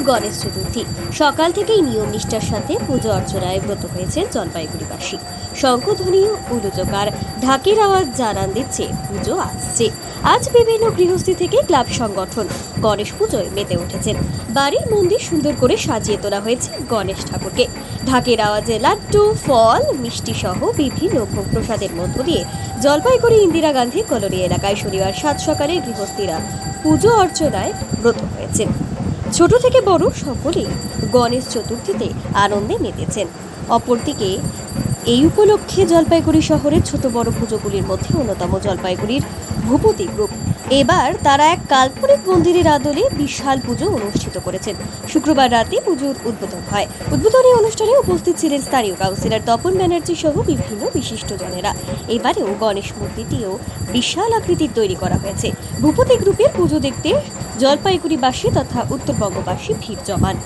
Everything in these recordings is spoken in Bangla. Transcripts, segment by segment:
গণেশ চতুর্থী। সকাল থেকেই নিয়ম নিষ্ঠার সাথে পুজো অর্চনায় ব্রত হয়েছে জলপাইগুড়িবাসী। শঙ্খধ্বনি ও উলুজকার ঢাকের আওয়াজ জানান দিচ্ছে পুজো আসছে। আজ বিভিন্ন গৃহস্থী থেকে ক্লাব সংগঠন গণেশ পুজোয় মেতে উঠেছেন। বাড়ির মন্দির সুন্দর করে সাজিয়ে তোলা হয়েছে গণেশ ঠাকুরকে। ঢাকের আওয়াজে লাড্ডু, ফল, মিষ্টি সহ বিভিন্ন ভোগ প্রসাদের মধ্য দিয়ে জলপাইগুড়ি ইন্দিরা গান্ধী কলোনি এলাকায় শনিবার সাত সকালে গৃহস্থীরা পুজো অর্চনায় ব্রত হয়েছেন। ছোট থেকে বড় সকলেই গণেশ চতুর্থীতে আনন্দে মেতেছেন। অপরদিকে এই উপলক্ষে জলপাইগুড়ি শহরের ছোট বড় পুজোগুলির মধ্যে অন্যতম জলপাইগুড়ির ভূপতি গ্রুপ এবার তারা এক কাল্পনিক মন্দিরের আদলে বিশাল পুজো অনুষ্ঠিত করেছেন। শুক্রবার রাতে পুজোর উদ্বোধন হয়। উদ্বোধনী অনুষ্ঠানে উপস্থিত ছিলেন স্থানীয় কাউন্সিলর তপন ব্যানার্জি সহ বিভিন্ন বিশিষ্টজনেরা। এবারেও গণেশ মূর্তিটিও বিশাল আকৃতির তৈরি করা হয়েছে। ভূপতি গ্রুপের পুজো দেখতে জলপাইগুড়িবাসী তথা উত্তরবঙ্গবাসী ভিড় জমান।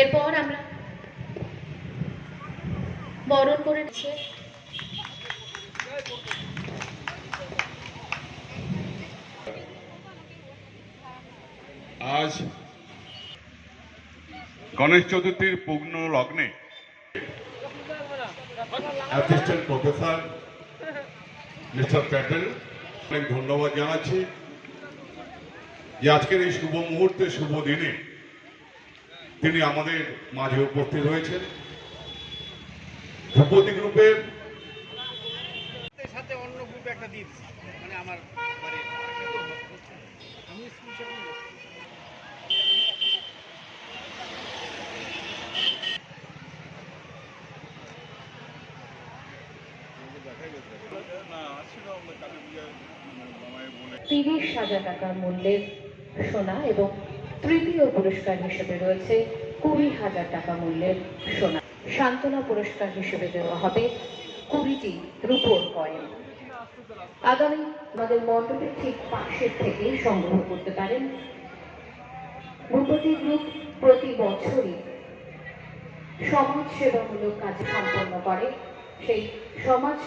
এরপর আমরা বরণ করে নিচ্ছি। আজ গণেশ চতুর্থীর পূর্ণ লগ্নে অ্যাসিস্ট্যান্ট প্রফেসর মিস্টার প্যাটেল অনেক ধন্যবাদ জানাচ্ছি যে আজকের এই শুভ মুহূর্তে শুভ দিনে তিনি আমাদের মাঝে উপস্থিত হয়েছেন। ভূপতি গ্রুপের সাথে অন্য গ্রুপে একটা দিয়ে দিচ্ছি, মানে আমার টাকা মূল্যের সোনা এবং তৃতীয় পুরস্কার হিসেবে রয়েছে 20,000 টাকা মূল্যের সোনা। সান্ত্বনা পুরস্কার হিসেবে দেওয়া হবে 20টি রূপোর কয়েন। আগামী আমাদের মণ্ডপের ঠিক পাশের থেকে সংগ্রহ করতে পারেন। ভূপতি গ্রুপ প্রতি বছরই সমাজ সেবামূলক কাজ সম্পন্ন করে। সেই সমাজ